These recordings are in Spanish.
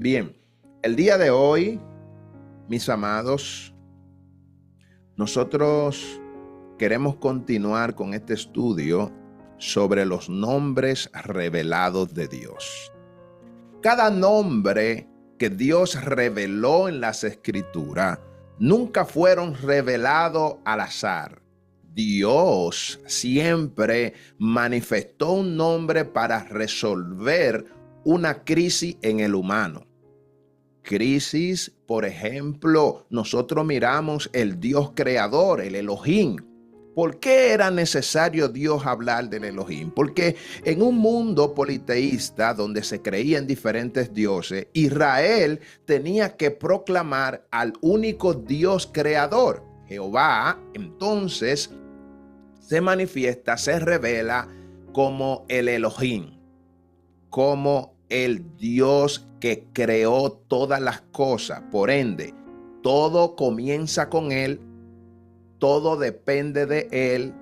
Bien, el día de hoy, mis amados, nosotros queremos continuar con este estudio sobre los nombres revelados de Dios. Cada nombre que Dios reveló en las Escrituras nunca fueron revelados al azar. Dios siempre manifestó un nombre para resolver una crisis en el humano. Crisis, por ejemplo, nosotros miramos el Dios creador, el Elohim. ¿Por qué era necesario Dios hablar del Elohim? Porque en un mundo politeísta donde se creía en diferentes dioses, Israel tenía que proclamar al único Dios creador, Jehová. Entonces se manifiesta, se revela como el Elohim, como el Dios que creó todas las cosas. Por ende, todo comienza con Él, todo depende de Él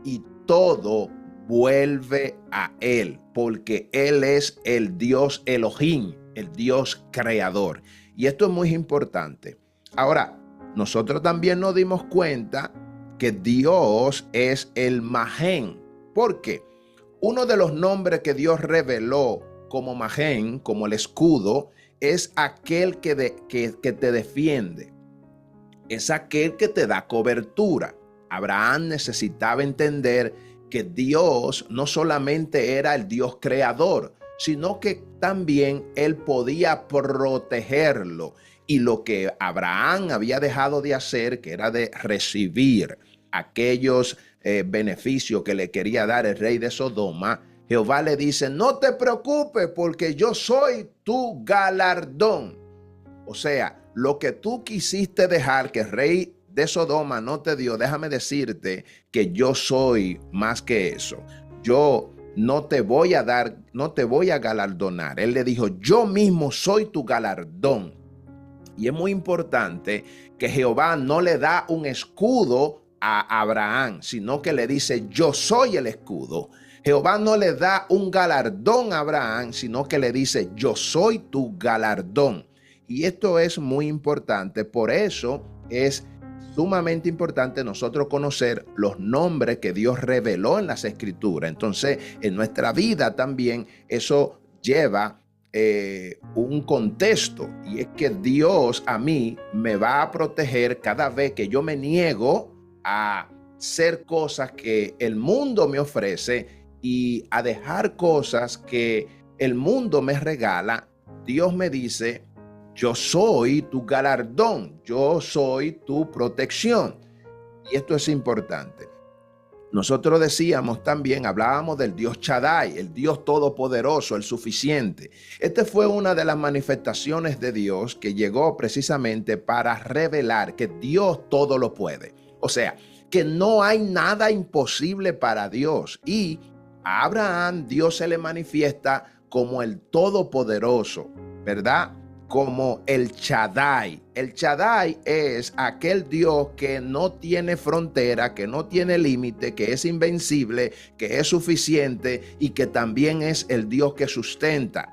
y todo vuelve a Él, porque Él es el Dios Elohim, el Dios creador. Y esto es muy importante. Ahora, nosotros también nos dimos cuenta que Dios es el Mahén. ¿Por qué? Uno de los nombres que Dios reveló como Mahén, como el escudo, es aquel que te defiende. Es aquel que te da cobertura. Abraham necesitaba entender que Dios no solamente era el Dios creador, sino que también Él podía protegerlo. Y lo que Abraham había dejado de hacer, que era de recibir aquellos beneficios que le quería dar el rey de Sodoma, Jehová le dice: no te preocupes, porque yo soy tu galardón. O sea, lo que tú quisiste dejar, que el rey de Sodoma no te dio, déjame decirte que yo soy más que eso. Yo no te voy a dar, no te voy a galardonar. Él le dijo: yo mismo soy tu galardón. Y es muy importante que Jehová no le da un escudo a Abraham, sino que le dice: yo soy el escudo. Jehová no le da un galardón a Abraham, sino que le dice: yo soy tu galardón. Y esto es muy importante. Por eso es sumamente importante nosotros conocer los nombres que Dios reveló en las Escrituras. Entonces, en nuestra vida también eso lleva un contexto, y es que Dios a mí me va a proteger cada vez que yo me niego a hacer cosas que el mundo me ofrece y a dejar cosas que el mundo me regala. Dios me dice: yo soy tu galardón, yo soy tu protección. Y esto es importante. Nosotros decíamos también, hablábamos del Dios Shaddai, el Dios todopoderoso, el suficiente. Esta fue una de las manifestaciones de Dios que llegó precisamente para revelar que Dios todo lo puede. O sea, que no hay nada imposible para Dios. Y a Abraham Dios se le manifiesta como el todopoderoso, ¿verdad? Como el Shaddai. El Shaddai es aquel Dios que no tiene frontera, que no tiene límite, que es invencible, que es suficiente y que también es el Dios que sustenta.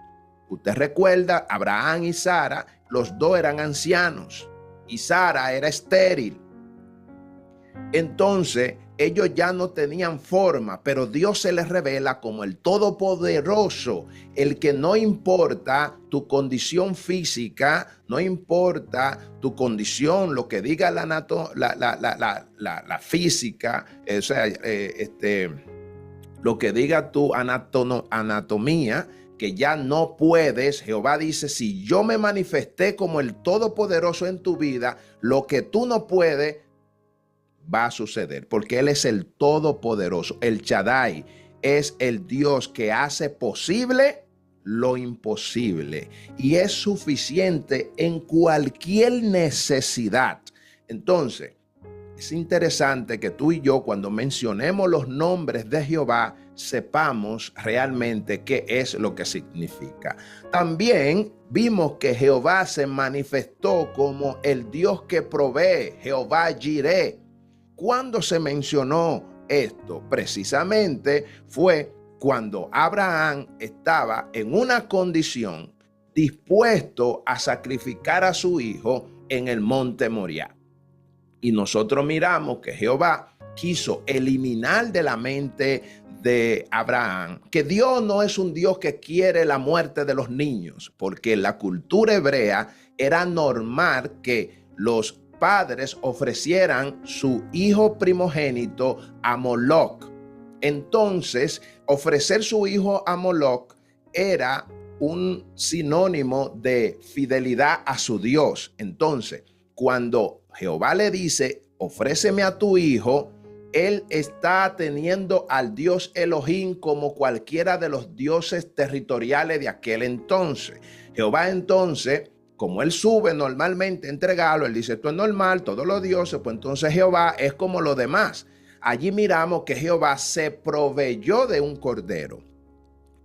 Usted recuerda, Abraham y Sara, los dos eran ancianos y Sara era estéril. Entonces, ellos ya no tenían forma, pero Dios se les revela como el Todopoderoso, el que no importa tu condición física, no importa tu condición, lo que diga la física, o sea, lo que diga tu anatomía, que ya no puedes. Jehová dice: si yo me manifesté como el Todopoderoso en tu vida, lo que tú no puedes va a suceder, porque Él es el Todopoderoso. El Shaddai es el Dios que hace posible lo imposible y es suficiente en cualquier necesidad. Entonces, es interesante que tú y yo, cuando mencionemos los nombres de Jehová, sepamos realmente qué es lo que significa. También vimos que Jehová se manifestó como el Dios que provee, Jehová Jireh. ¿Cuándo se mencionó esto? Precisamente fue cuando Abraham estaba en una condición dispuesto a sacrificar a su hijo en el monte Moriah. Y nosotros miramos que Jehová quiso eliminar de la mente de Abraham que Dios no es un Dios que quiere la muerte de los niños, porque en la cultura hebrea era normal que los padres ofrecieran su hijo primogénito a Moloch. Entonces, ofrecer su hijo a Moloch era un sinónimo de fidelidad a su Dios. Entonces, cuando Jehová le dice, ofréceme a tu hijo, él está teniendo al Dios Elohim como cualquiera de los dioses territoriales de aquel entonces. Jehová entonces, como él sube normalmente a entregarlo, él dice, esto es normal, todos los dioses, pues entonces Jehová es como los demás. Allí miramos que Jehová se proveyó de un cordero,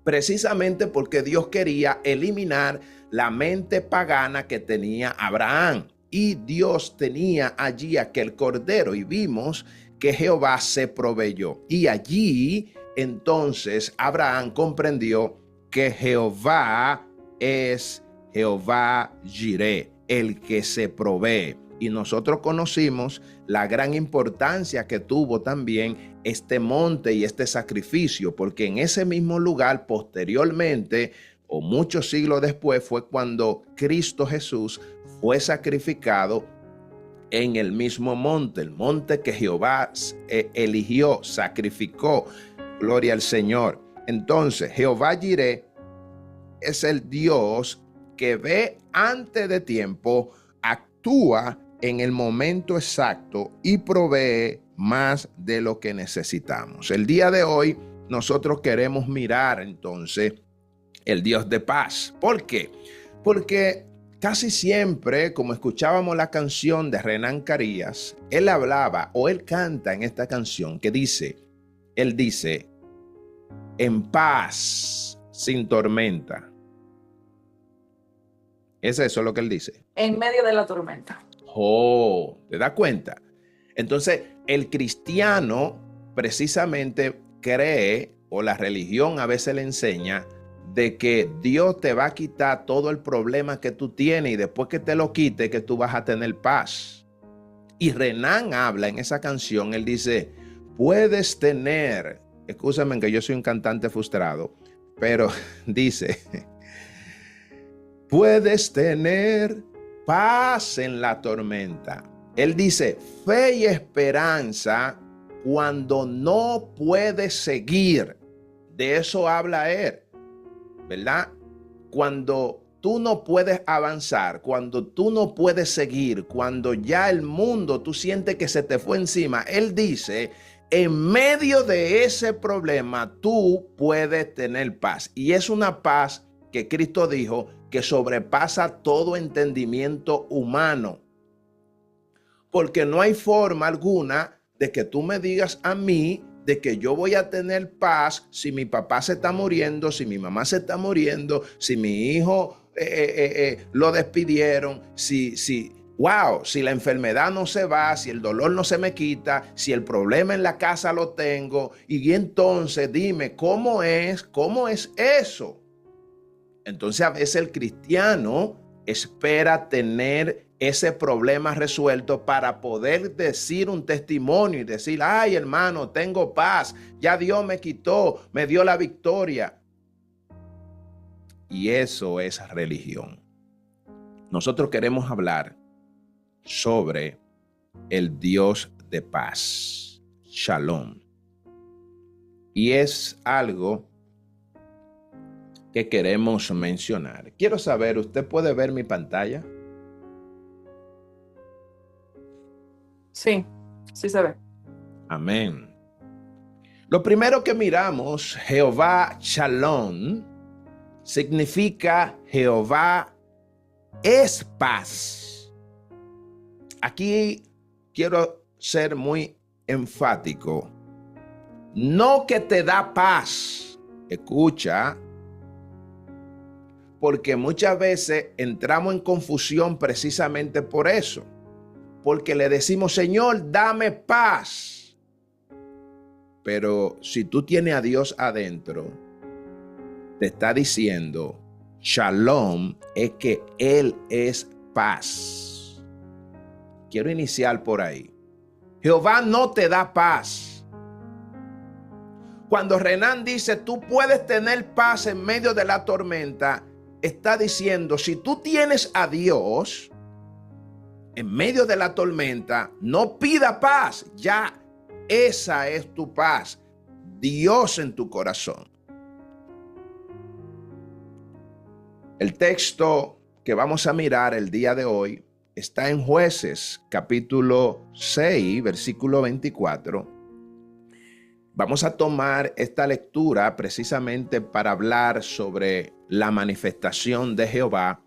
precisamente porque Dios quería eliminar la mente pagana que tenía Abraham. Y Dios tenía allí aquel cordero y vimos que Jehová se proveyó. Y allí entonces Abraham comprendió que Jehová es Jehová Jireh, el que se provee. Y nosotros conocimos la gran importancia que tuvo también este monte y este sacrificio, porque en ese mismo lugar posteriormente, o muchos siglos después, fue cuando Cristo Jesús fue sacrificado en el mismo monte, el monte que Jehová eligió, sacrificó. Gloria al Señor. Entonces, Jehová Jireh es el Dios que ve antes de tiempo, actúa en el momento exacto y provee más de lo que necesitamos. El día de hoy nosotros queremos mirar entonces el Dios de paz. ¿Por qué? Porque casi siempre, como escuchábamos la canción de Renan Carías, él hablaba o él canta en esta canción que dice, él dice, en paz, sin tormenta. ¿Es eso lo que él dice? En medio de la tormenta. Oh, ¿te das cuenta? Entonces, el cristiano precisamente cree, o la religión a veces le enseña, de que Dios te va a quitar todo el problema que tú tienes y después que te lo quite, que tú vas a tener paz. Y Renan habla en esa canción, él dice, puedes tener, escúchame que yo soy un cantante frustrado, pero dice, puedes tener paz en la tormenta. Él dice, fe y esperanza cuando no puedes seguir. De eso habla él, ¿verdad? Cuando tú no puedes avanzar, cuando tú no puedes seguir, cuando ya el mundo tú sientes que se te fue encima, él dice, en medio de ese problema tú puedes tener paz. Y es una paz que Cristo dijo que sobrepasa todo entendimiento humano. Porque no hay forma alguna de que tú me digas a mí de que yo voy a tener paz si mi papá se está muriendo, si mi mamá se está muriendo, si mi hijo lo despidieron, si la enfermedad no se va, si el dolor no se me quita, si el problema en la casa lo tengo. Y entonces dime, ¿cómo es eso? Entonces a veces el cristiano espera tener ese problema resuelto para poder decir un testimonio y decir, ay hermano, tengo paz, ya Dios me quitó, me dio la victoria. Y eso es religión. Nosotros queremos hablar sobre el Dios de paz, Shalom. Y es algo que queremos mencionar. Quiero saber, ¿usted puede ver mi pantalla? Sí, sí se ve. Amén. Lo primero que miramos, Jehová Shalom, significa Jehová es paz. Aquí quiero ser muy enfático. No que te da paz. Escucha. Porque muchas veces entramos en confusión precisamente por eso. Porque le decimos, Señor, dame paz. Pero si tú tienes a Dios adentro, te está diciendo, Shalom es que Él es paz. Quiero iniciar por ahí. Jehová no te da paz. Cuando Renan dice, tú puedes tener paz en medio de la tormenta, está diciendo, si tú tienes a Dios en medio de la tormenta, no pida paz. Ya esa es tu paz. Dios en tu corazón. El texto que vamos a mirar el día de hoy está en Jueces, capítulo 6, versículo 24. Vamos a tomar esta lectura precisamente para hablar sobre la manifestación de Jehová.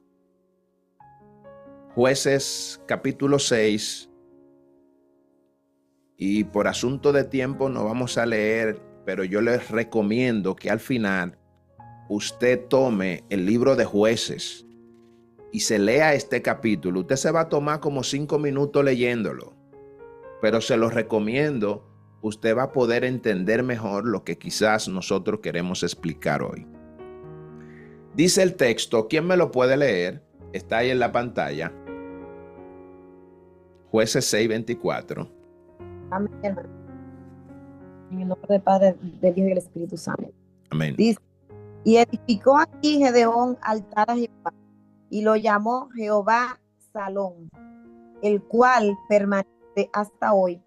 Jueces, capítulo 6. Y por asunto de tiempo no vamos a leer, pero yo les recomiendo que al final usted tome el libro de Jueces y se lea este capítulo. Usted se va a tomar como 5 minutos leyéndolo, pero se lo recomiendo. Usted va a poder entender mejor lo que quizás nosotros queremos explicar hoy. Dice el texto, ¿quién me lo puede leer? Está ahí en la pantalla. Jueces 6, 24. Amén, hermano. En el nombre del Padre, del Hijo y del Espíritu Santo. Amén. Dice, y edificó aquí Gedeón altar a Jehová, y lo llamó Jehová Salón, el cual permanece hasta hoy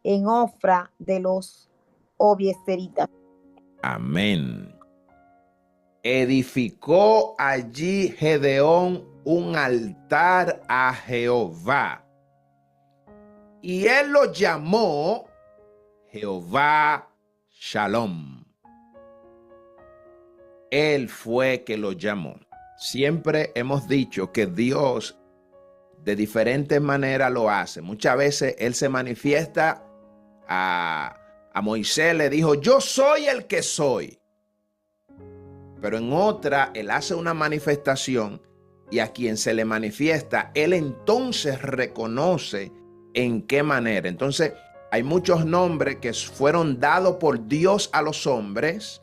en Ofra de los Obiezeritas. Amén. Edificó allí Gedeón un altar a Jehová, y él lo llamó Jehová Shalom. Él fue que lo llamó. Siempre hemos dicho que Dios de diferentes maneras lo hace. Muchas veces Él se manifiesta a Moisés, le dijo, yo soy el que soy. Pero en otra, Él hace una manifestación y a quien se le manifiesta, Él entonces reconoce en qué manera. Entonces, hay muchos nombres que fueron dados por Dios a los hombres,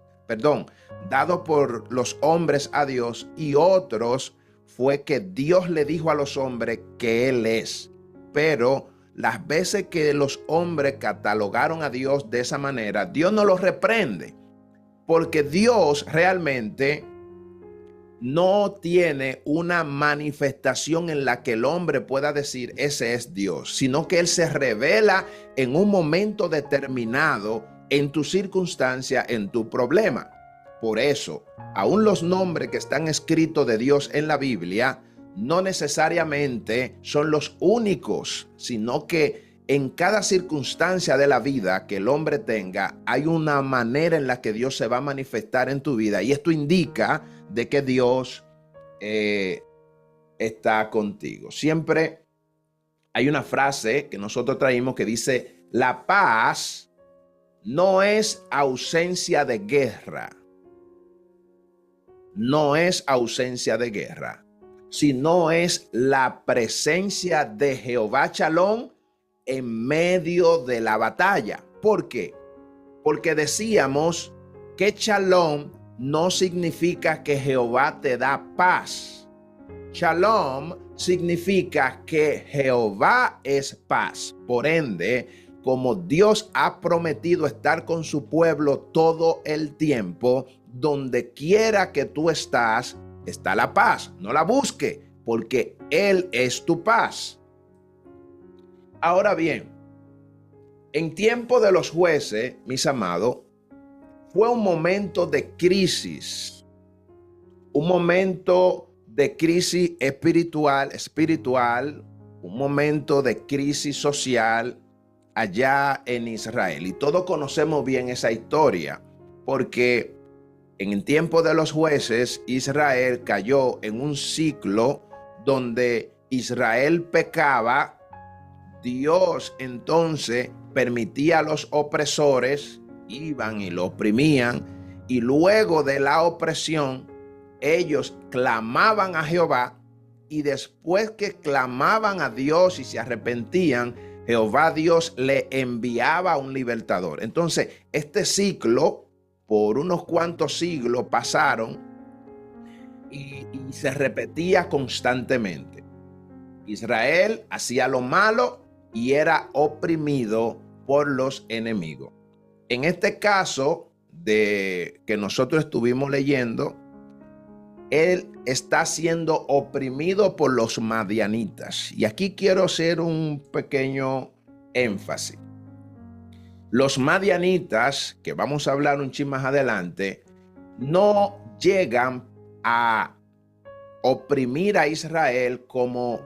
dados por los hombres a Dios, y otros fue que Dios le dijo a los hombres que Él es. Pero las veces que los hombres catalogaron a Dios de esa manera, Dios no los reprende, porque Dios realmente no tiene una manifestación en la que el hombre pueda decir ese es Dios, sino que Él se revela en un momento determinado en tu circunstancia, en tu problema. Por eso, aún los nombres que están escritos de Dios en la Biblia no necesariamente son los únicos, sino que en cada circunstancia de la vida que el hombre tenga, hay una manera en la que Dios se va a manifestar en tu vida. Y esto indica de que Dios está contigo. Siempre hay una frase que nosotros traímos que dice, la paz no es ausencia de guerra. No es ausencia de guerra, sino es la presencia de Jehová Shalom en medio de la batalla. ¿Por qué? Porque decíamos que Shalom no significa que Jehová te da paz. Shalom significa que Jehová es paz. Por ende, como Dios ha prometido estar con su pueblo todo el tiempo, donde quiera que tú estás, está la paz. No la busque, porque Él es tu paz. Ahora bien, en tiempo de los jueces, mis amados, fue un momento de crisis, un momento de crisis espiritual, un momento de crisis social allá en Israel. Y todos conocemos bien esa historia, porque en el tiempo de los jueces, Israel cayó en un ciclo donde Israel pecaba. Dios entonces permitía a los opresores, iban y lo oprimían, y luego de la opresión, ellos clamaban a Jehová, y después que clamaban a Dios y se arrepentían, Jehová Dios le enviaba un libertador. Entonces, este ciclo, por unos cuantos siglos pasaron, y se repetía constantemente. Israel hacía lo malo y era oprimido por los enemigos. En este caso de que nosotros estuvimos leyendo, él está siendo oprimido por los madianitas. Y aquí quiero hacer un pequeño énfasis. Los madianitas, que vamos a hablar un chin más adelante, no llegan a oprimir a Israel como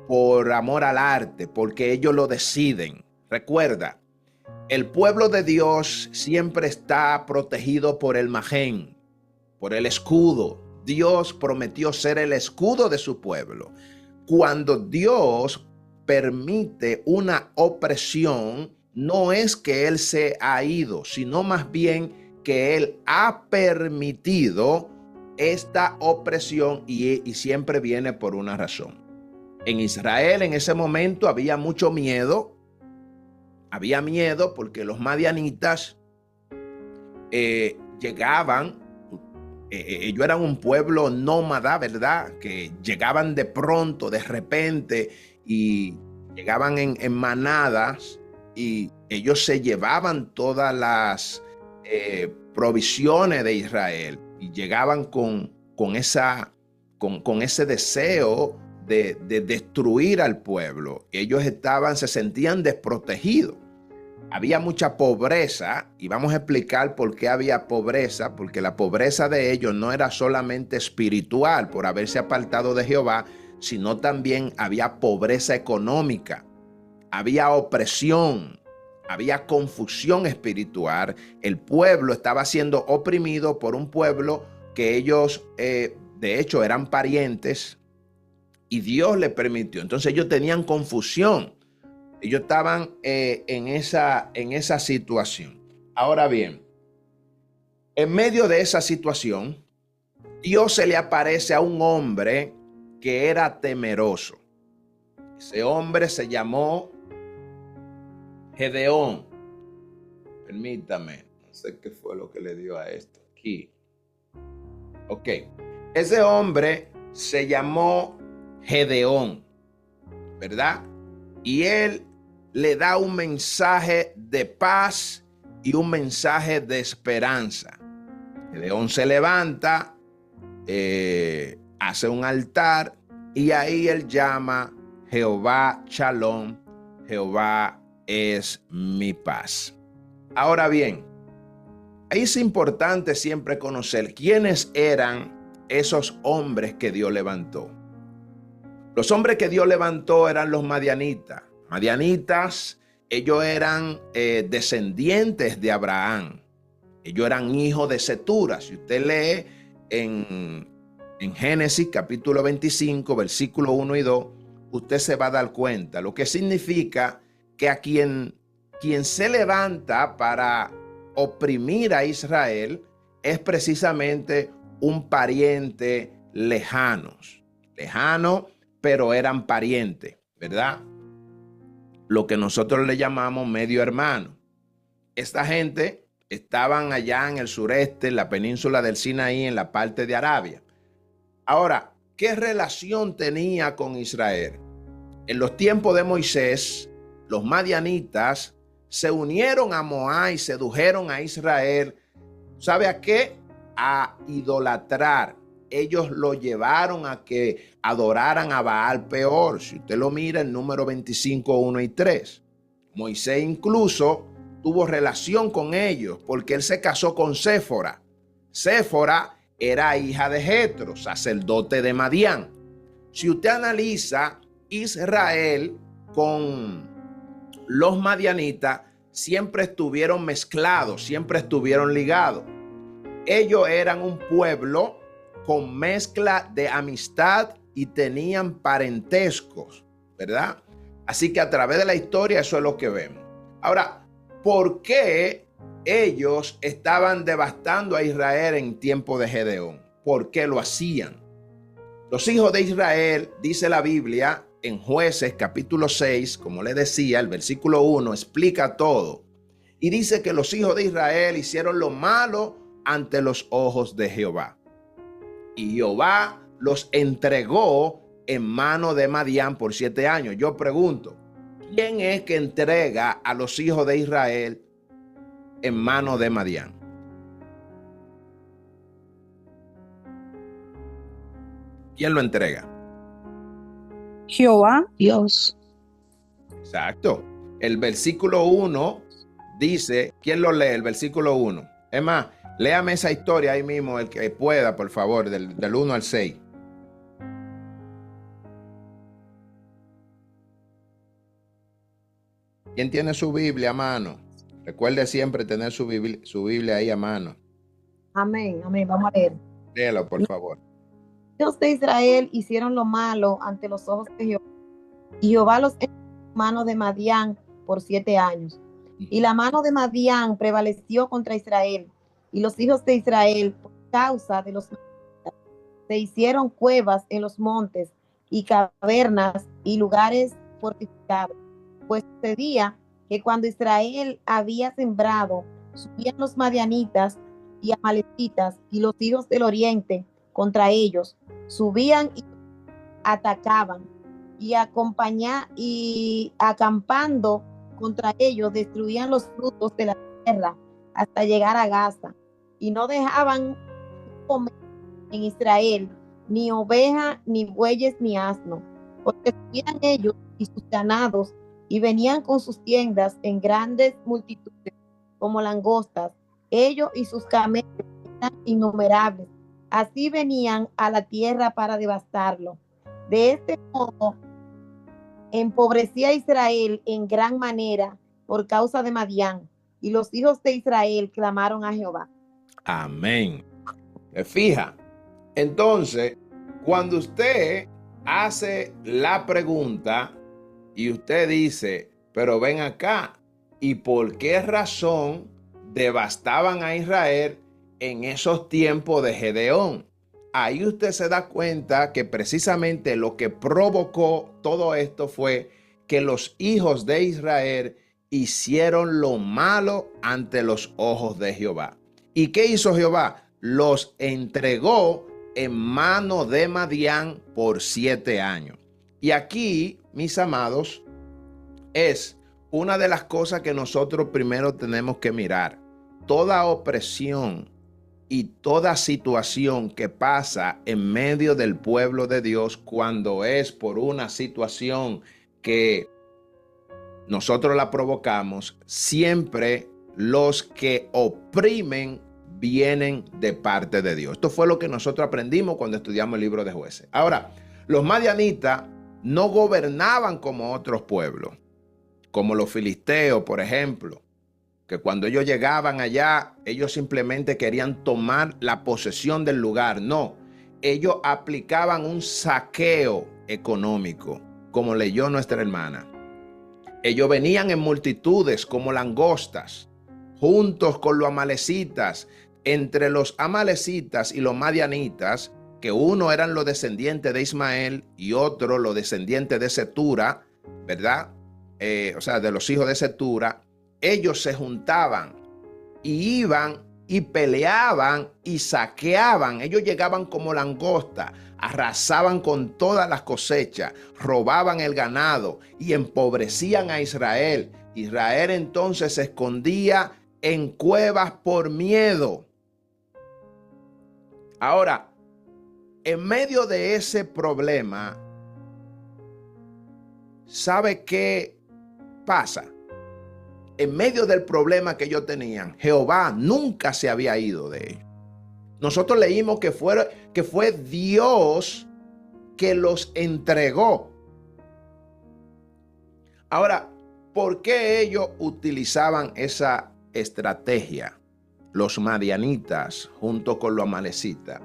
por amor al arte, porque ellos lo deciden. Recuerda, el pueblo de Dios siempre está protegido por el magén, por el escudo. Dios prometió ser el escudo de su pueblo. Cuando Dios permite una opresión, no es que Él se ha ido, sino más bien que Él ha permitido esta opresión y siempre viene por una razón. En Israel en ese momento había mucho miedo. Había miedo porque los madianitas llegaban. Ellos eran un pueblo nómada, ¿verdad? Que llegaban de pronto, de repente, y llegaban en manadas, y ellos se llevaban todas las provisiones de Israel y llegaban con ese deseo de destruir al pueblo. Ellos se sentían desprotegidos. Había mucha pobreza, y vamos a explicar por qué había pobreza, porque la pobreza de ellos no era solamente espiritual por haberse apartado de Jehová, sino también había pobreza económica, había opresión, había confusión espiritual. El pueblo estaba siendo oprimido por un pueblo que ellos, de hecho, eran parientes, y Dios les permitió. Entonces ellos tenían confusión. Ellos estaban en esa situación. Ahora bien, en medio de esa situación, Dios se le aparece a un hombre que era temeroso. Ese hombre se llamó Gedeón. Permítame, no sé qué fue lo que le dio a esto aquí. Ok, ese hombre se llamó Gedeón, ¿verdad? Y él le da un mensaje de paz y un mensaje de esperanza. Gedeón se levanta, hace un altar, y ahí él llama Jehová Shalom, Jehová es mi paz. Ahora bien, ahí es importante siempre conocer quiénes eran esos hombres que Dios levantó. Los hombres que Dios levantó eran los madianitas. Madianitas, ellos eran descendientes de Abraham. Ellos eran hijos de Cetura. Si usted lee en Génesis capítulo 25, versículo 1 y 2, usted se va a dar cuenta. Lo que significa que a quien se levanta para oprimir a Israel es precisamente un pariente lejano, pero eran parientes, ¿verdad? Lo que nosotros le llamamos medio hermano. Esta gente estaban allá en el sureste, en la península del Sinaí, en la parte de Arabia. Ahora, ¿qué relación tenía con Israel? En los tiempos de Moisés, los madianitas se unieron a Moab y sedujeron a Israel. ¿Sabe a qué? A idolatrar. Ellos lo llevaron a que adoraran a Baal Peor. Si usted lo mira en Número 25, 1 y 3. Moisés incluso tuvo relación con ellos porque él se casó con Séfora. Séfora era hija de Jetro, sacerdote de Madián. Si usted analiza, Israel con los madianitas siempre estuvieron mezclados, siempre estuvieron ligados. Ellos eran un pueblo con mezcla de amistad y tenían parentescos, ¿verdad? Así que a través de la historia eso es lo que vemos. Ahora, ¿por qué ellos estaban devastando a Israel en tiempo de Gedeón? ¿Por qué lo hacían? Los hijos de Israel, dice la Biblia en Jueces capítulo 6, como le decía, el versículo 1 explica todo. Y dice que los hijos de Israel hicieron lo malo ante los ojos de Jehová. Y Jehová los entregó en mano de Madián por 7 años. Yo pregunto, ¿quién es que entrega a los hijos de Israel en mano de Madián? ¿Quién lo entrega? Jehová, Dios. Exacto. El versículo 1 dice, ¿quién lo lee? El versículo 1. Es más, léame esa historia ahí mismo, el que pueda, por favor, del 1 al 6. ¿Quién tiene su Biblia a mano? Recuerde siempre tener su Biblia ahí a mano. Amén, amén. Vamos a leer. Léelo, por favor. Los hijos de Israel hicieron lo malo ante los ojos de Jehová, y Jehová los entregó en mano de Madián por 7 años. Y la mano de Madián prevaleció contra Israel, y los hijos de Israel, por causa de los madianitas, se hicieron cuevas en los montes y cavernas y lugares fortificados. Pues sucedía que cuando Israel había sembrado, subían los madianitas y amalecitas y los hijos del oriente contra ellos, subían y atacaban y acampando contra ellos destruían los frutos de la tierra hasta llegar a Gaza, y no dejaban comer en Israel ni oveja, ni bueyes, ni asno, porque subían ellos y sus ganados y venían con sus tiendas en grandes multitudes como langostas. Ellos y sus camellos eran innumerables. Así venían a la tierra para devastarlo. De este modo empobrecía a Israel en gran manera por causa de Madián, y los hijos de Israel clamaron a Jehová. Amén. ¿Se fija? Entonces, cuando usted hace la pregunta y usted dice, pero ven acá, ¿y por qué razón devastaban a Israel en esos tiempos de Gedeón? Ahí usted se da cuenta que precisamente lo que provocó todo esto fue que los hijos de Israel hicieron lo malo ante los ojos de Jehová. ¿Y qué hizo Jehová? Los entregó en mano de Madián por 7 años. Y aquí, mis amados, es una de las cosas que nosotros primero tenemos que mirar. Toda opresión y toda situación que pasa en medio del pueblo de Dios, cuando es por una situación que nosotros la provocamos, siempre los que oprimen vienen de parte de Dios. Esto fue lo que nosotros aprendimos cuando estudiamos el libro de Jueces. Ahora, los madianitas no gobernaban como otros pueblos, como los filisteos, por ejemplo, que cuando ellos llegaban allá, ellos simplemente querían tomar la posesión del lugar. No, ellos aplicaban un saqueo económico, como leyó nuestra hermana. Ellos venían en multitudes como langostas, juntos con los amalecitas. Entre los amalecitas y los madianitas, que uno eran los descendientes de Ismael y otro los descendientes de Cetura, ¿verdad? O sea, de los hijos de Cetura, ellos se juntaban y iban y peleaban y saqueaban. Ellos llegaban como langosta, arrasaban con todas las cosechas, robaban el ganado y empobrecían a Israel. Israel entonces se escondía en cuevas por miedo. Ahora, en medio de ese problema, ¿sabe qué pasa? En medio del problema que ellos tenían, Jehová nunca se había ido de ellos. Nosotros leímos que fue Dios que los entregó. Ahora, ¿por qué ellos utilizaban esa estrategia? Los madianitas junto con los amalecitas,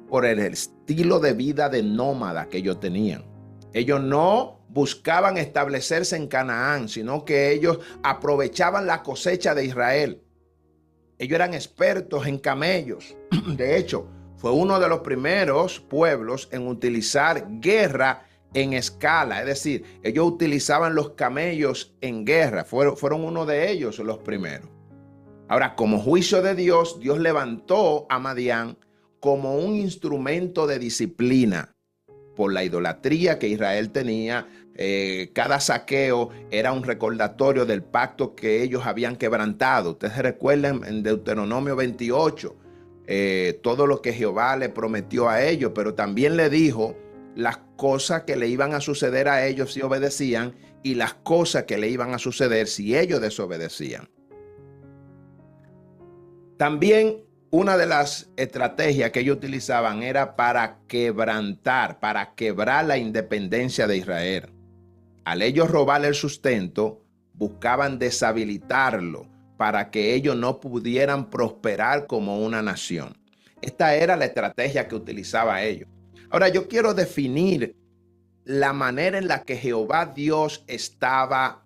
por el estilo de vida de nómada que ellos tenían. Ellos no buscaban establecerse en Canaán, sino que ellos aprovechaban la cosecha de Israel. Ellos eran expertos en camellos. De hecho, fue uno de los primeros pueblos en utilizar guerra en escala. Es decir, ellos utilizaban los camellos en guerra. Fueron uno de ellos los primeros. Ahora, como juicio de Dios, Dios levantó a Madián como un instrumento de disciplina por la idolatría que Israel tenía. Cada saqueo era un recordatorio del pacto que ellos habían quebrantado. Ustedes recuerdan en Deuteronomio 28, todo lo que Jehová le prometió a ellos, pero también le dijo las cosas que le iban a suceder a ellos si obedecían y las cosas que le iban a suceder si ellos desobedecían. También una de las estrategias que ellos utilizaban era para quebrar la independencia de Israel. Al ellos robar el sustento, buscaban deshabilitarlo para que ellos no pudieran prosperar como una nación. Esta era la estrategia que utilizaba ellos. Ahora yo quiero definir la manera en la que Jehová Dios estaba,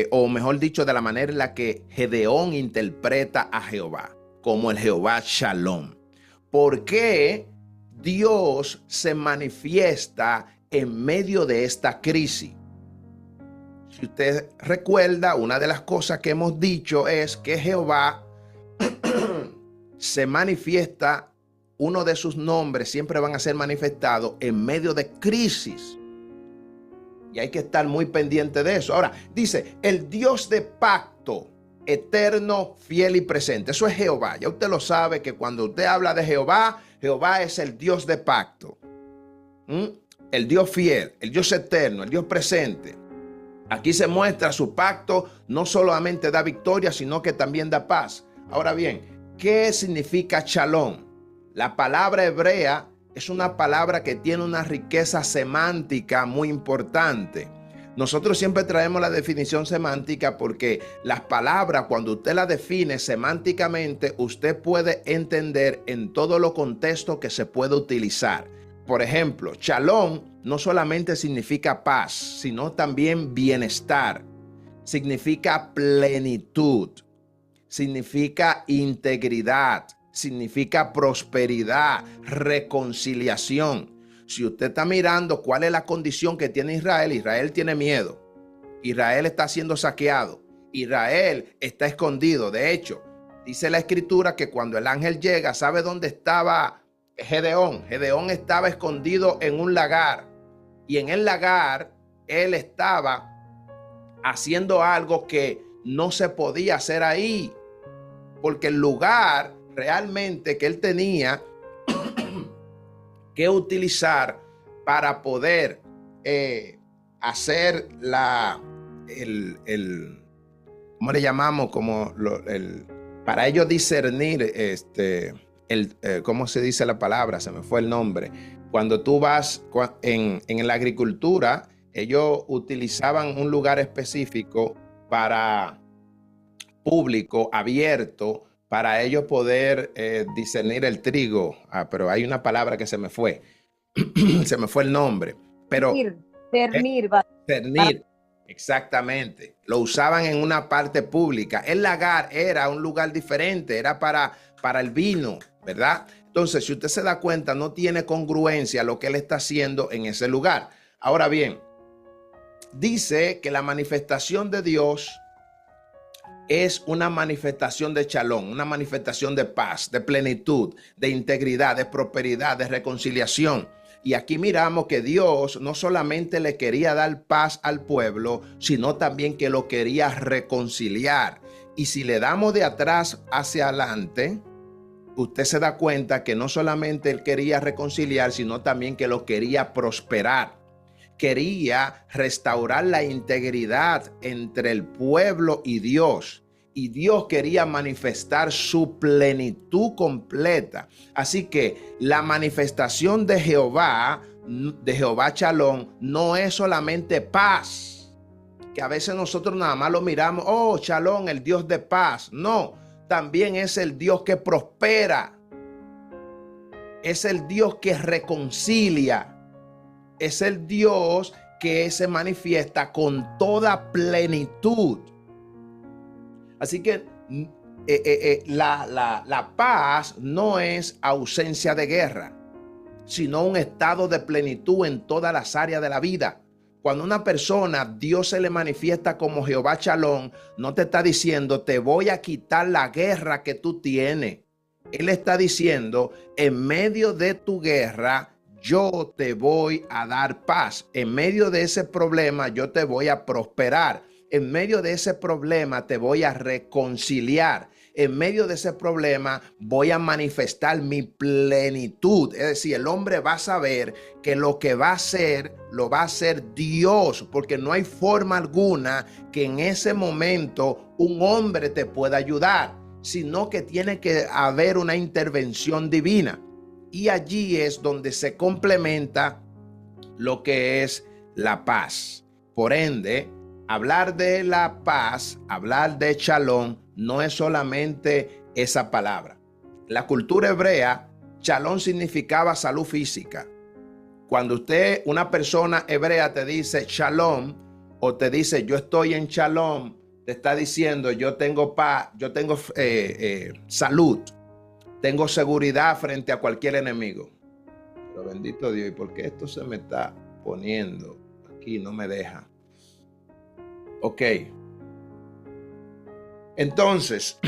o mejor dicho, de la manera en la que Gedeón interpreta a Jehová, como el Jehová Shalom. ¿Por qué Dios se manifiesta en medio de esta crisis? Si usted recuerda, una de las cosas que hemos dicho es que Jehová se manifiesta, uno de sus nombres siempre van a ser manifestados en medio de crisis. Y hay que estar muy pendiente de eso. Ahora, dice, el Dios de pacto, eterno, fiel y presente. Eso es Jehová. Ya usted lo sabe que cuando usted habla de Jehová, Jehová es el Dios de pacto. El Dios fiel, el Dios eterno, el Dios presente. Aquí se muestra su pacto, no solamente da victoria, sino que también da paz. Ahora bien, ¿qué significa Shalom? La palabra hebrea es una palabra que tiene una riqueza semántica muy importante. Nosotros siempre traemos la definición semántica porque las palabras, cuando usted las define semánticamente, usted puede entender en todos los contextos que se puede utilizar. Por ejemplo, Shalom no solamente significa paz, sino también bienestar. Significa plenitud, significa integridad, significa prosperidad, reconciliación. Si usted está mirando cuál es la condición que tiene Israel, Israel tiene miedo. Israel está siendo saqueado. Israel está escondido. De hecho, dice la escritura que cuando el ángel llega, ¿sabe dónde estaba Gedeón? Gedeón estaba escondido en un lagar. Y en el lagar, él estaba haciendo algo que no se podía hacer ahí. Porque el lugar realmente que él tenía que utilizar para poder hacer ¿cómo le llamamos? Para ellos discernir, ¿cómo se dice la palabra? Se me fue el nombre. Cuando tú vas en la agricultura, ellos utilizaban un lugar específico para público, abierto, para ellos poder discernir el trigo. Pero hay una palabra que se me fue. Se me fue el nombre. Pero cernir, exactamente. Lo usaban en una parte pública. El lagar era un lugar diferente, era para el vino, ¿verdad? Entonces, si usted se da cuenta, no tiene congruencia lo que él está haciendo en ese lugar. Ahora bien, dice que la manifestación de Dios es una manifestación de shalom, una manifestación de paz, de plenitud, de integridad, de prosperidad, de reconciliación. Y aquí miramos que Dios no solamente le quería dar paz al pueblo, sino también que lo quería reconciliar. Y si le damos de atrás hacia adelante, usted se da cuenta que no solamente él quería reconciliar, sino también que lo quería prosperar. Quería restaurar la integridad entre el pueblo y Dios. Y Dios quería manifestar su plenitud completa. Así que la manifestación de Jehová Shalom, no es solamente paz. Que a veces nosotros nada más lo miramos, oh, Shalom, el Dios de paz. No, también es el Dios que prospera. Es el Dios que reconcilia. Es el Dios que se manifiesta con toda plenitud. Así que la paz no es ausencia de guerra, sino un estado de plenitud en todas las áreas de la vida. Cuando una persona, Dios se le manifiesta como Jehová Shalom, no te está diciendo, te voy a quitar la guerra que tú tienes. Él está diciendo, en medio de tu guerra, yo te voy a dar paz. En medio de ese problema, yo te voy a prosperar. En medio de ese problema, te voy a reconciliar. En medio de ese problema, voy a manifestar mi plenitud. Es decir, el hombre va a saber que lo que va a hacer, lo va a hacer Dios, porque no hay forma alguna que en ese momento un hombre te pueda ayudar, sino que tiene que haber una intervención divina. Y allí es donde se complementa lo que es la paz. Por ende, hablar de la paz, hablar de shalom, no es solamente esa palabra. La cultura hebrea, shalom significaba salud física. Cuando una persona hebrea te dice shalom o te dice yo estoy en shalom, te está diciendo yo tengo paz, yo tengo salud. Tengo seguridad frente a cualquier enemigo. Pero bendito Dios, ¿y por qué esto se me está poniendo aquí? No me deja. Ok. Entonces,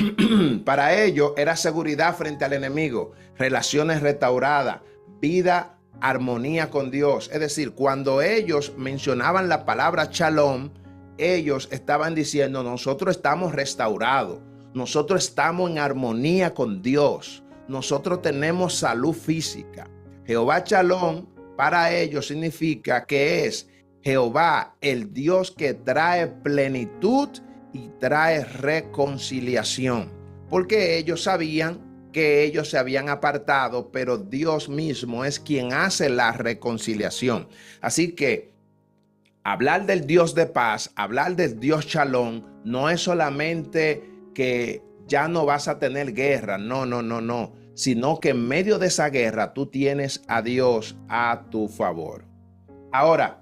para ellos era seguridad frente al enemigo, relaciones restauradas, vida, armonía con Dios. Es decir, cuando ellos mencionaban la palabra shalom, ellos estaban diciendo, nosotros estamos restaurados, nosotros estamos en armonía con Dios. Nosotros tenemos salud física. Jehová Shalom para ellos significa que es Jehová, el Dios que trae plenitud y trae reconciliación. Porque ellos sabían que ellos se habían apartado, pero Dios mismo es quien hace la reconciliación. Así que hablar del Dios de paz, hablar del Dios Shalom, no es solamente que ya no vas a tener guerra, no, sino que en medio de esa guerra tú tienes a Dios a tu favor. Ahora,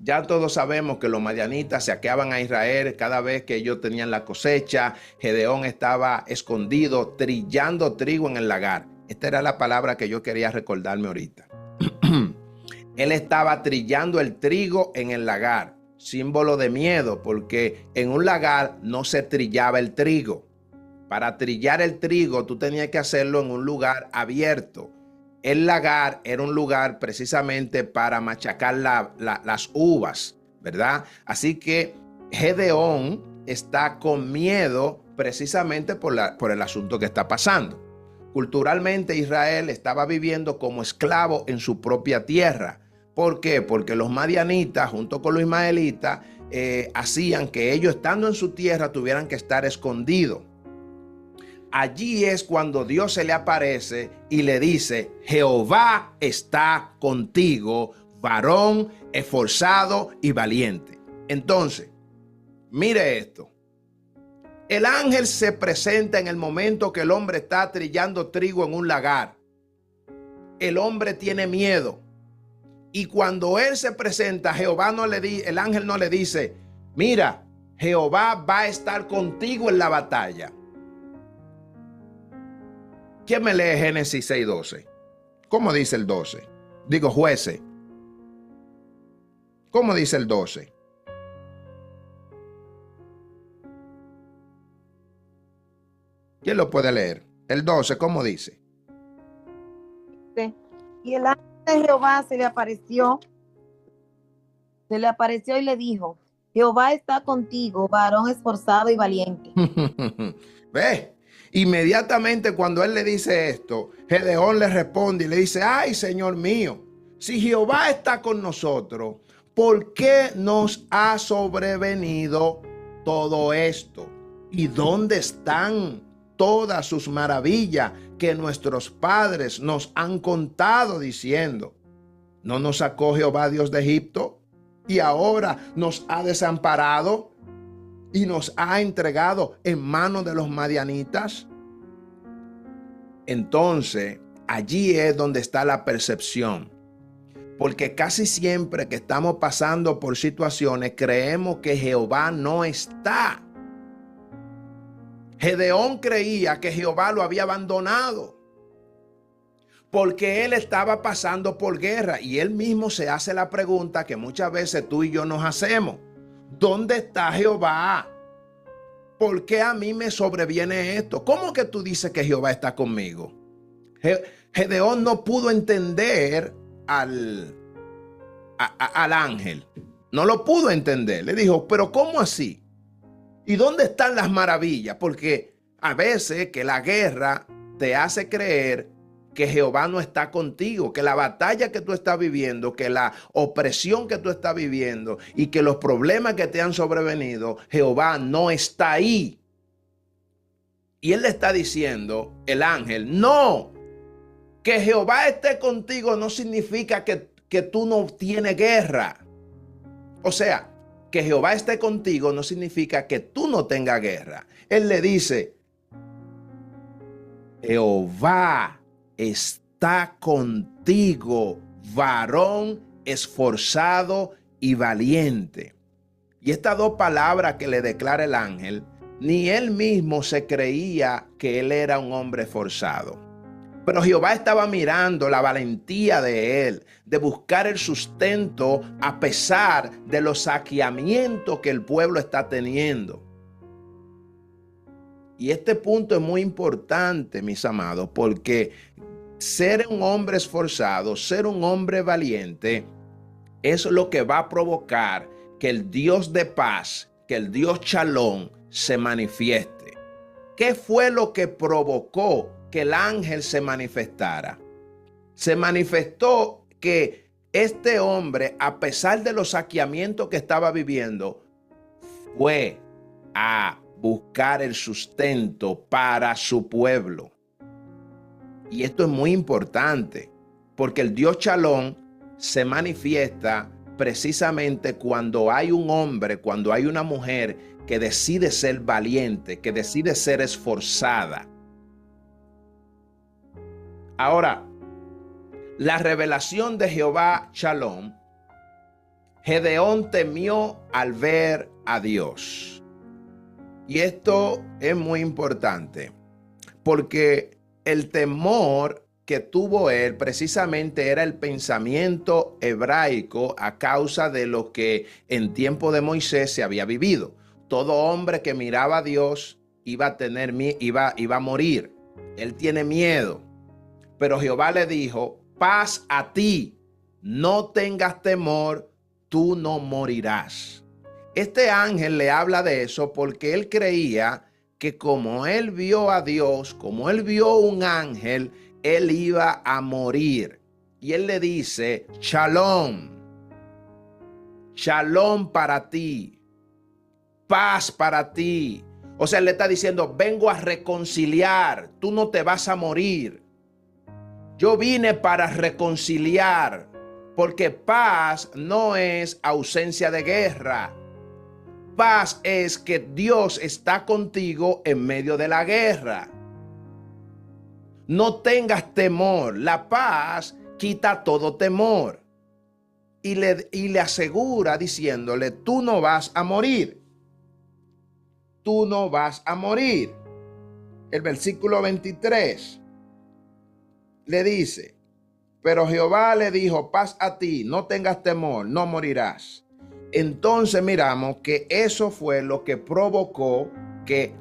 ya todos sabemos que los madianitas saqueaban a Israel cada vez que ellos tenían la cosecha. Gedeón estaba escondido, trillando trigo en el lagar. Esta era la palabra que yo quería recordarme ahorita. Él estaba trillando el trigo en el lagar. Símbolo de miedo, porque en un lagar no se trillaba el trigo. Para trillar el trigo, tú tenías que hacerlo en un lugar abierto. El lagar era un lugar precisamente para machacar las uvas, ¿verdad? Así que Gedeón está con miedo precisamente por el asunto que está pasando. Culturalmente, Israel estaba viviendo como esclavo en su propia tierra. ¿Por qué? Porque los madianitas, junto con los ismaelitas, hacían que ellos, estando en su tierra, tuvieran que estar escondidos. Allí es cuando Dios se le aparece y le dice, Jehová está contigo, varón esforzado y valiente. Entonces, mire esto. El ángel se presenta en el momento que el hombre está trillando trigo en un lagar. El hombre tiene miedo. Y cuando él se presenta, el ángel no le dice, mira, Jehová va a estar contigo en la batalla. ¿Quién me lee Génesis 6:12? ¿Cómo dice el 12? Digo, Jueces. ¿Cómo dice el 12? ¿Quién lo puede leer? El 12, ¿cómo dice? Y el ángel de Jehová se le apareció y le dijo, Jehová está contigo, varón esforzado y valiente. ¿Ve? Inmediatamente cuando él le dice esto, Gedeón le responde y le dice, ay, Señor mío, si Jehová está con nosotros, ¿por qué nos ha sobrevenido todo esto? ¿Y dónde están todas sus maravillas que nuestros padres nos han contado diciendo? ¿No nos sacó Jehová Dios de Egipto? Y ahora nos ha desamparado y nos ha entregado en manos de los madianitas. Entonces, allí es donde está la percepción. Porque casi siempre que estamos pasando por situaciones, creemos que Jehová no está. Gedeón creía que Jehová lo había abandonado, porque él estaba pasando por guerra, y él mismo se hace la pregunta que muchas veces tú y yo nos hacemos: ¿dónde está Jehová? ¿por qué a mí me sobreviene esto? ¿Cómo que tú dices que Jehová está conmigo? Gedeón no pudo entender al ángel. No lo pudo entender. Le dijo, pero ¿cómo así? ¿Y dónde están las maravillas? Porque a veces que la guerra te hace creer que Jehová no está contigo, que la batalla que tú estás viviendo, que la opresión que tú estás viviendo y que los problemas que te han sobrevenido, Jehová no está ahí. Y él le está diciendo, el ángel, no, que Jehová esté contigo no significa que tú no tienes guerra. O sea, que Jehová esté contigo no significa que tú no tengas guerra. Él le dice, Jehová está contigo, varón esforzado y valiente. Y estas dos palabras que le declara el ángel, ni él mismo se creía que él era un hombre esforzado. Pero Jehová estaba mirando la valentía de él, de buscar el sustento a pesar de los saqueamientos que el pueblo está teniendo. Y este punto es muy importante, mis amados, porque ser un hombre esforzado, ser un hombre valiente, es lo que va a provocar que el Dios de paz, que el Dios Shalom se manifieste. ¿Qué fue lo que provocó que el ángel se manifestara? Se manifestó que este hombre, a pesar de los saqueamientos que estaba viviendo, fue a buscar el sustento para su pueblo. Y esto es muy importante, porque el Dios Shalom se manifiesta precisamente cuando hay un hombre, cuando hay una mujer que decide ser valiente, que decide ser esforzada. Ahora, la revelación de Jehová Shalom, Gedeón temió al ver a Dios. Y esto es muy importante, porque el temor que tuvo él precisamente era el pensamiento hebraico a causa de lo que en tiempo de Moisés se había vivido. Todo hombre que miraba a Dios iba a morir. Él tiene miedo. Pero Jehová le dijo, paz a ti, no tengas temor, tú no morirás. Este ángel le habla de eso porque él creía que como él vio a Dios, como él vio un ángel, él iba a morir. Y él le dice, Shalom, Shalom para ti, paz para ti. O sea, él le está diciendo, vengo a reconciliar, tú no te vas a morir. Yo vine para reconciliar, porque paz no es ausencia de guerra. Paz es que Dios está contigo en medio de la guerra. No tengas temor. La paz quita todo temor. Y le asegura diciéndole, tú no vas a morir. Tú no vas a morir. El versículo 23 le dice, pero Jehová le dijo, paz a ti, no tengas temor, no morirás. Entonces miramos que eso fue lo que provocó que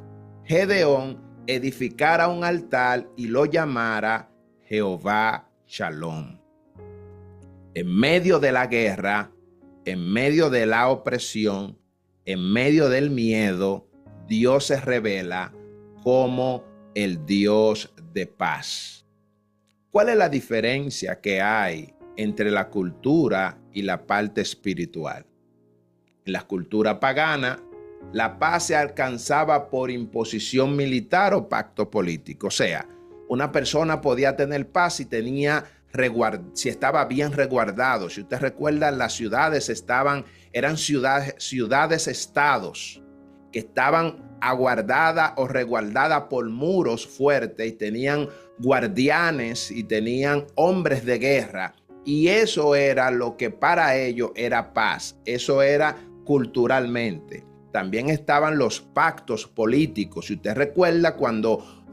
Gedeón edificara un altar y lo llamara Jehová Shalom. En medio de la guerra, en medio de la opresión, en medio del miedo, Dios se revela como el Dios de paz. ¿Cuál es la diferencia que hay entre la cultura y la parte espiritual? En la cultura pagana, la paz se alcanzaba por imposición militar o pacto político. O sea, una persona podía tener paz si estaba bien resguardado. Si usted recuerda, las ciudades eran ciudades-estados que estaban aguardadas o resguardadas por muros fuertes y tenían guardianes y tenían hombres de guerra. Y eso era lo que para ellos era paz. Eso era culturalmente. También estaban los pactos políticos. Si usted recuerda cuando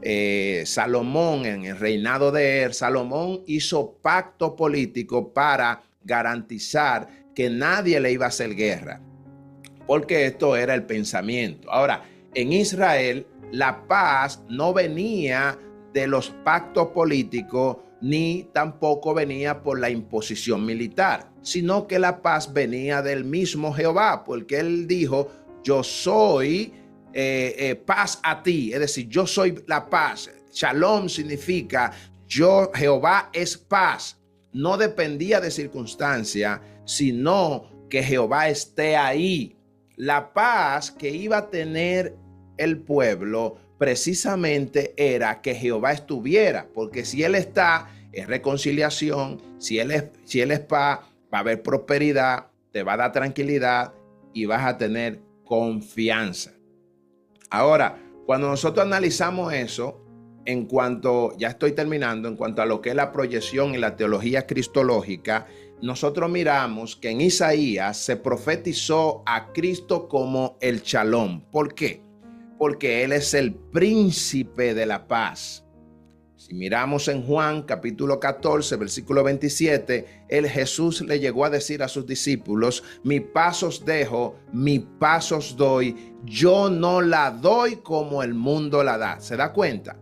Salomón, en el reinado de Salomón hizo pacto político para garantizar que nadie le iba a hacer guerra, porque esto era el pensamiento. Ahora, En Israel, la paz no venía de los pactos políticos ni tampoco venía por la imposición militar, sino que la paz venía del mismo Jehová, porque él dijo, yo soy paz a ti, es decir, yo soy la paz. Shalom significa yo, Jehová es paz. No dependía de circunstancia, sino que Jehová esté ahí. La paz que iba a tener el pueblo precisamente era que Jehová estuviera, porque si él está, es reconciliación. Si él es paz, va a haber prosperidad, te va a dar tranquilidad y vas a tener confianza. Ahora, cuando nosotros analizamos eso, en cuanto, ya estoy terminando, en cuanto a lo que es la proyección y la teología cristológica, nosotros miramos que en Isaías se profetizó a Cristo como el Shalom. ¿Por qué? Porque Él es el príncipe de la paz. Si miramos en Juan capítulo 14, versículo 27, Jesús le llegó a decir a sus discípulos, mi paz os dejo, mi paz os doy, yo no la doy como el mundo la da. ¿Se da cuenta?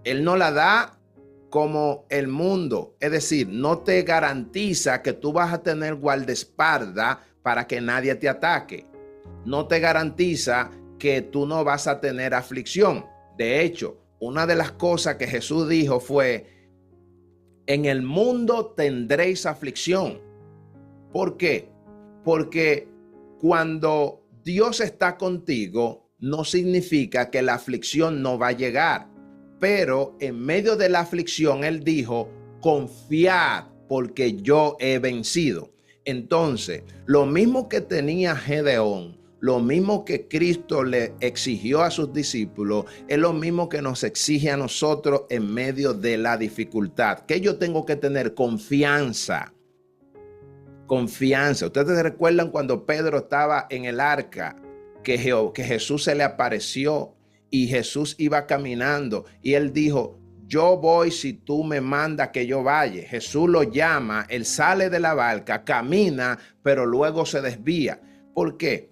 Él no la da como el mundo, es decir, no te garantiza que tú vas a tener guardaespaldas para que nadie te ataque. No te garantiza que tú no vas a tener aflicción. De hecho, una de las cosas que Jesús dijo fue, en el mundo tendréis aflicción. ¿Por qué? Porque cuando Dios está contigo, no significa que la aflicción no va a llegar. Pero en medio de la aflicción, Él dijo, confiad porque yo he vencido. Entonces, lo mismo que tenía Gedeón, lo mismo que Cristo le exigió a sus discípulos, es lo mismo que nos exige a nosotros en medio de la dificultad. Que yo tengo que tener confianza. Confianza. Ustedes recuerdan cuando Pedro estaba en el arca, que Jesús se le apareció y Jesús iba caminando y él dijo, yo voy si tú me mandas que yo vaya. Jesús lo llama, él sale de la barca, camina, pero luego se desvía. ¿Por qué?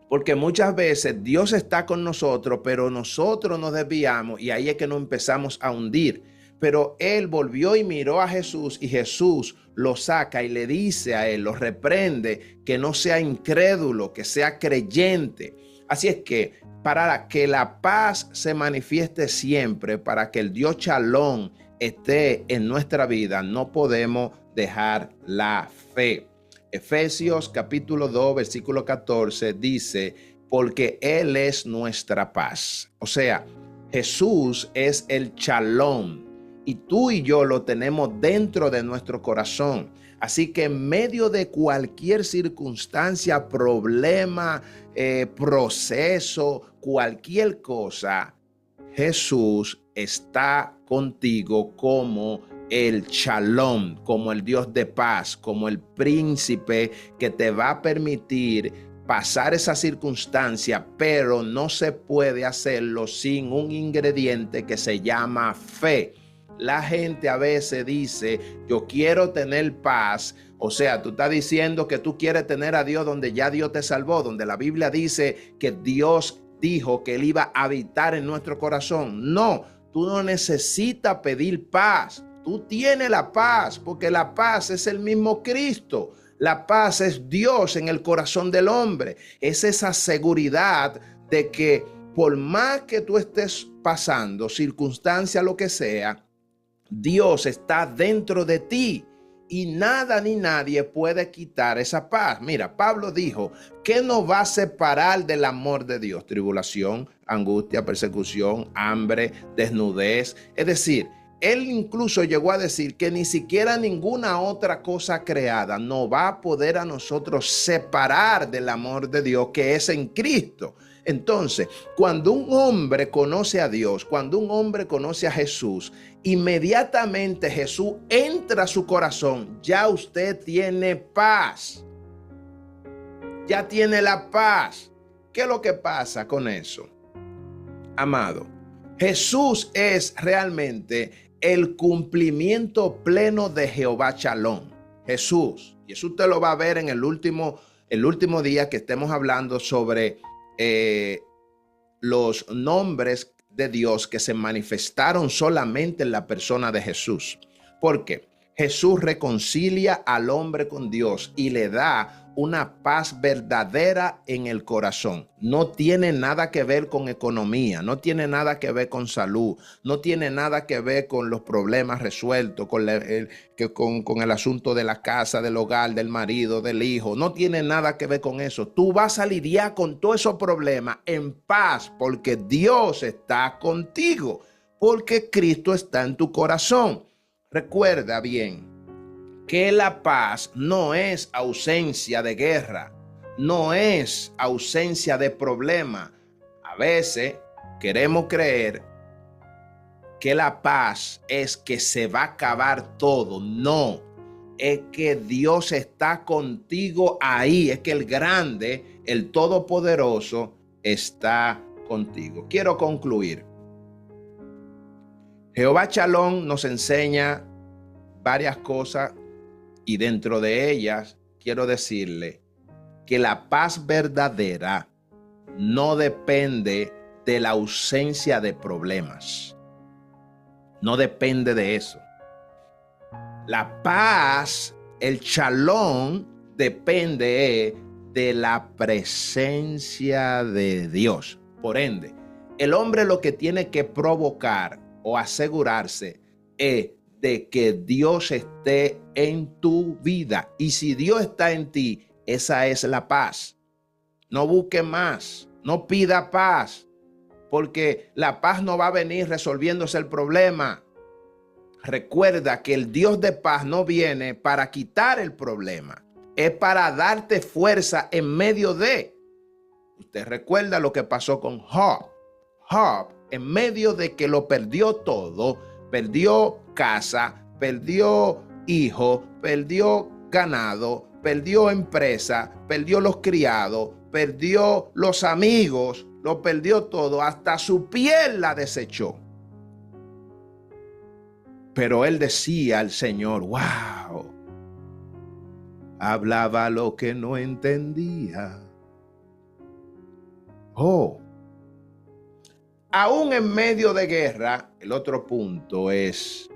Porque muchas veces Dios está con nosotros, pero nosotros nos desviamos y ahí es que nos empezamos a hundir. Pero él volvió y miró a Jesús y Jesús lo saca y le dice a él, lo reprende, que no sea incrédulo, que sea creyente. Así es que para que la paz se manifieste siempre, para que el Dios Shalom esté en nuestra vida, no podemos dejar la fe. Efesios capítulo 2, versículo 14 dice, porque Él es nuestra paz. O sea, Jesús es el Shalom y tú y yo lo tenemos dentro de nuestro corazón. Así que en medio de cualquier circunstancia, problema, proceso, cualquier cosa, Jesús está contigo como el Shalom, como el Dios de paz, como el príncipe que te va a permitir pasar esa circunstancia, pero no se puede hacerlo sin un ingrediente que se llama fe. La gente a veces dice, yo quiero tener paz. O sea, tú estás diciendo que tú quieres tener a Dios donde ya Dios te salvó, donde la Biblia dice que Dios dijo que Él iba a habitar en nuestro corazón. No, tú no necesitas pedir paz. Tú tienes la paz, porque la paz es el mismo Cristo. La paz es Dios en el corazón del hombre. Es esa seguridad de que por más que tú estés pasando, circunstancia, lo que sea, Dios está dentro de ti y nada ni nadie puede quitar esa paz. Mira, Pablo dijo, ¿qué nos va a separar del amor de Dios? Tribulación, angustia, persecución, hambre, desnudez. Es decir, él incluso llegó a decir que ni siquiera ninguna otra cosa creada nos va a poder a nosotros separar del amor de Dios que es en Cristo. Entonces, cuando un hombre conoce a Dios, cuando un hombre conoce a Jesús, inmediatamente Jesús entra a su corazón. Ya usted tiene paz. Ya tiene la paz. ¿Qué es lo que pasa con eso? Amado, Jesús es realmente el cumplimiento pleno de Jehová Shalom. Jesús. Y eso usted lo va a ver en el último día que estemos hablando sobre los nombres de Dios que se manifestaron solamente en la persona de Jesús. ¿Por qué? Jesús reconcilia al hombre con Dios y le da una paz verdadera en el corazón. No tiene nada que ver con economía, no tiene nada que ver con salud, no tiene nada que ver con los problemas resueltos, con el asunto de la casa, del hogar, del marido, del hijo. No tiene nada que ver con eso. Tú vas a lidiar con todos esos problemas en paz porque Dios está contigo, porque Cristo está en tu corazón. Recuerda bien que la paz no es ausencia de guerra, no es ausencia de problema. A veces queremos creer que la paz es que se va a acabar todo. No, es que Dios está contigo ahí, es que el grande, el todopoderoso está contigo. Quiero concluir. Jehová Shalom nos enseña varias cosas y dentro de ellas quiero decirle que la paz verdadera no depende de la ausencia de problemas. No depende de eso. La paz, el Shalom, depende de la presencia de Dios. Por ende, el hombre lo que tiene que provocar o asegurarse es de que Dios esté en tu vida. Y si Dios está en ti, esa es la paz. No busque más, no pida paz, porque la paz no va a venir resolviéndose el problema. Recuerda que el Dios de paz no viene para quitar el problema, es para darte fuerza en medio de. Usted recuerda lo que pasó con Job. Job, en medio de que lo perdió todo, perdió casa, perdió hijo, perdió ganado, perdió empresa, perdió los criados, perdió los amigos, lo perdió todo, hasta su piel la desechó. Pero él decía al Señor, wow, hablaba lo que no entendía. Oh, aún en medio de guerra, el otro punto es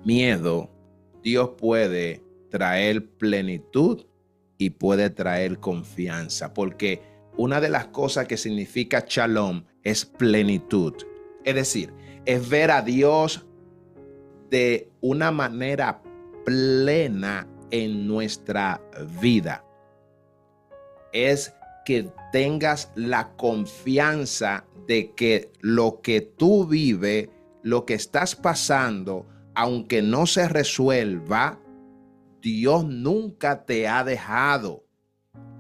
miedo. Dios puede traer plenitud y puede traer confianza, porque una de las cosas que significa Shalom es plenitud. Es decir, es ver a Dios de una manera plena en nuestra vida. Es que tengas la confianza de que lo que tú vives, lo que estás pasando, aunque no se resuelva, Dios nunca te ha dejado.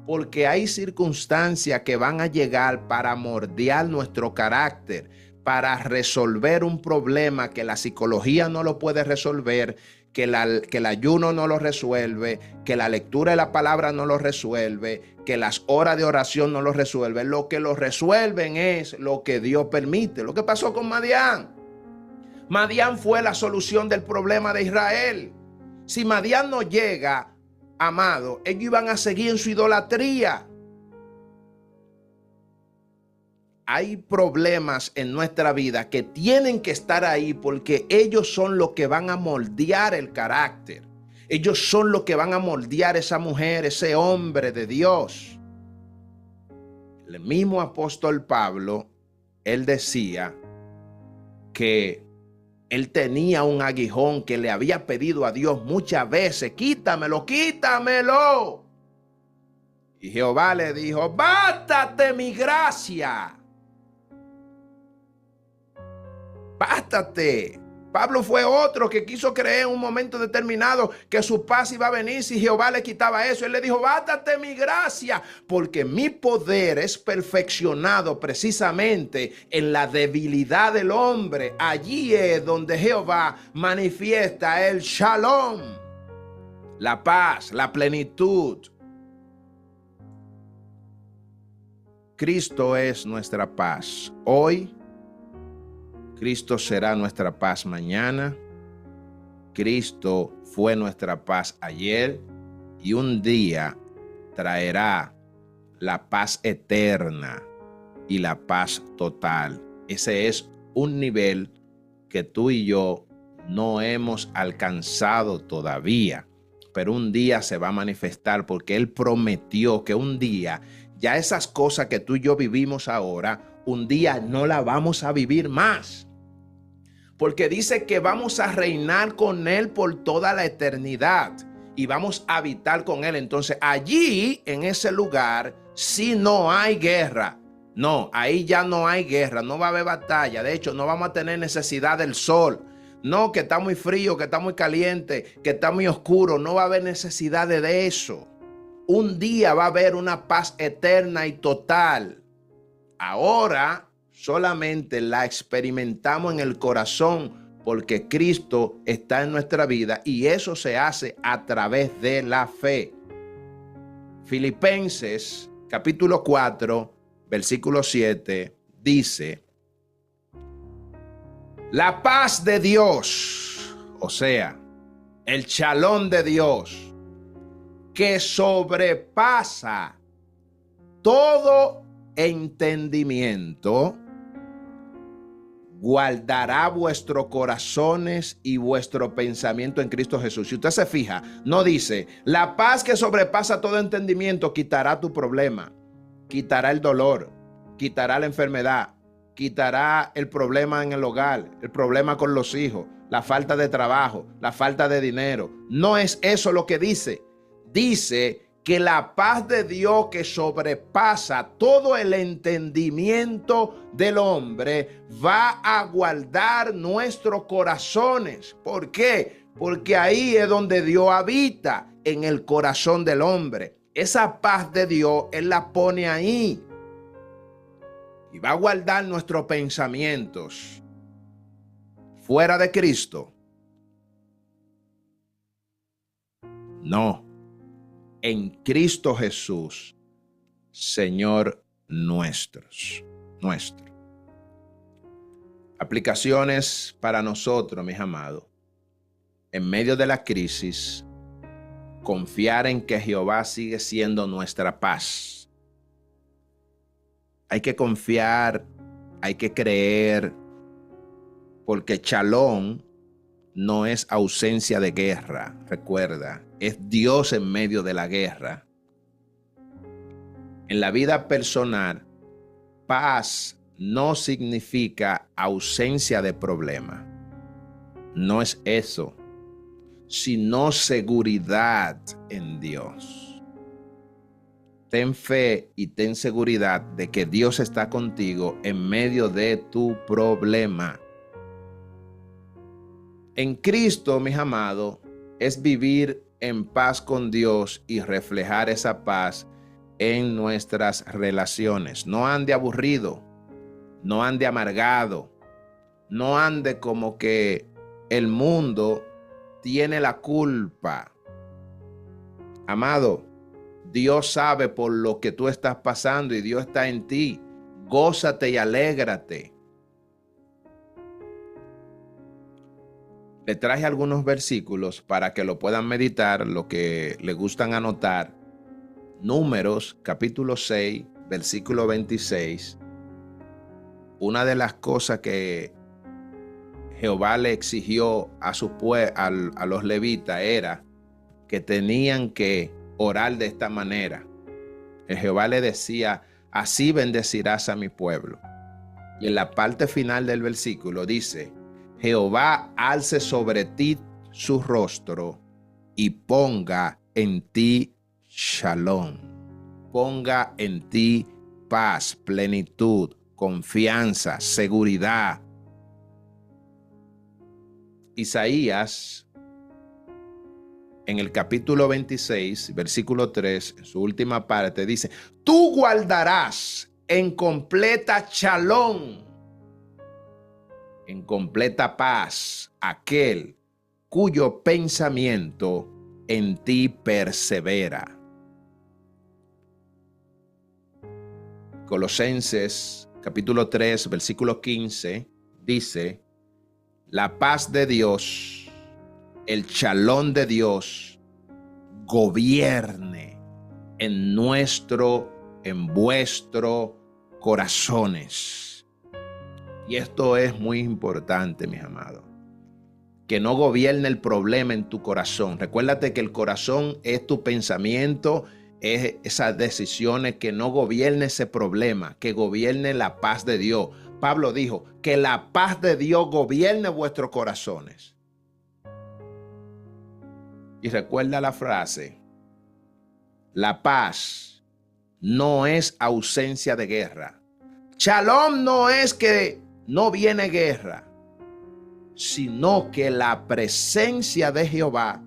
Porque hay circunstancias que van a llegar para moldear nuestro carácter, para resolver un problema que la psicología no lo puede resolver, que el ayuno no lo resuelve, que la lectura de la palabra no lo resuelve, que las horas de oración no lo resuelven. Lo que lo resuelven es lo que Dios permite. Lo que pasó con Madián. Madián fue la solución del problema de Israel. Si Madián no llega, amado, ellos iban a seguir en su idolatría. Hay problemas en nuestra vida que tienen que estar ahí porque ellos son los que van a moldear el carácter. Ellos son los que van a moldear esa mujer, ese hombre de Dios. El mismo apóstol Pablo, él decía que él tenía un aguijón que le había pedido a Dios muchas veces, quítamelo, quítamelo. Y Jehová le dijo, bástate mi gracia. Bástate. Pablo fue otro que quiso creer en un momento determinado que su paz iba a venir si Jehová le quitaba eso. Él le dijo, bástate mi gracia, porque mi poder es perfeccionado precisamente en la debilidad del hombre. Allí es donde Jehová manifiesta el shalom, la paz, la plenitud. Cristo es nuestra paz hoy. Cristo será nuestra paz mañana. Cristo fue nuestra paz ayer y un día traerá la paz eterna y la paz total. Ese es un nivel que tú y yo no hemos alcanzado todavía, pero un día se va a manifestar porque Él prometió que un día ya esas cosas que tú y yo vivimos ahora, un día no las vamos a vivir más. Porque dice que vamos a reinar con Él por toda la eternidad y vamos a habitar con Él. Entonces allí, en ese lugar, sí no hay guerra. No, ahí ya no hay guerra, no va a haber batalla. De hecho, no vamos a tener necesidad del sol. No, que está muy frío, que está muy caliente, que está muy oscuro. No va a haber necesidad de eso. Un día va a haber una paz eterna y total. Ahora solamente la experimentamos en el corazón porque Cristo está en nuestra vida y eso se hace a través de la fe. Filipenses capítulo 4, versículo 7 dice: la paz de Dios, o sea, el shalom de Dios, que sobrepasa todo entendimiento, guardará vuestros corazones y vuestro pensamiento en Cristo Jesús. Si usted se fija, no dice, la paz que sobrepasa todo entendimiento quitará tu problema, quitará el dolor, quitará la enfermedad, quitará el problema en el hogar, el problema con los hijos, la falta de trabajo, la falta de dinero. No es eso lo que dice. Dice que la paz de Dios que sobrepasa todo el entendimiento del hombre va a guardar nuestros corazones. ¿Por qué? Porque ahí es donde Dios habita, en el corazón del hombre. Esa paz de Dios, Él la pone ahí. Y va a guardar nuestros pensamientos. Fuera de Cristo, no. En Cristo Jesús, Señor nuestro. Aplicaciones para nosotros, mis amados. En medio de la crisis, confiar en que Jehová sigue siendo nuestra paz. Hay que confiar, hay que creer, porque shalom no es ausencia de guerra, recuerda, es Dios en medio de la guerra. En la vida personal, paz no significa ausencia de problema. No es eso, sino seguridad en Dios. Ten fe y ten seguridad de que Dios está contigo en medio de tu problema. En Cristo, mis amados, es vivir en paz con Dios y reflejar esa paz en nuestras relaciones. No ande aburrido, no ande amargado, no ande como que el mundo tiene la culpa. Amado, Dios sabe por lo que tú estás pasando y Dios está en ti. Gózate y alégrate. Le traje algunos versículos para que lo puedan meditar, lo que le gustan anotar. Números, capítulo 6, versículo 26. Una de las cosas que Jehová le exigió a los levitas era que tenían que orar de esta manera. Jehová le decía, así bendecirás a mi pueblo. Y en la parte final del versículo dice, Jehová alce sobre ti su rostro y ponga en ti shalom. Ponga en ti paz, plenitud, confianza, seguridad. Isaías, en el capítulo 26, versículo 3, en su última parte, dice, tú guardarás en completa shalom, en completa paz, aquel cuyo pensamiento en ti persevera. Colosenses capítulo 3, versículo 15, dice, la paz de Dios, el shalom de Dios, gobierne en vuestro corazones. Y esto es muy importante, mis amados. Que no gobierne el problema en tu corazón. Recuérdate que el corazón es tu pensamiento, es esas decisiones, que no gobierne ese problema, que gobierne la paz de Dios. Pablo dijo, que la paz de Dios gobierne vuestros corazones. Y recuerda la frase, la paz no es ausencia de guerra. Shalom no es que no viene guerra, sino que la presencia de Jehová,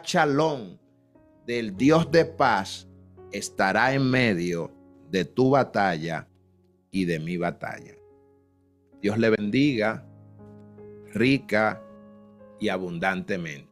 Shalom, del Dios de paz, estará en medio de tu batalla y de mi batalla. Dios le bendiga rica y abundantemente.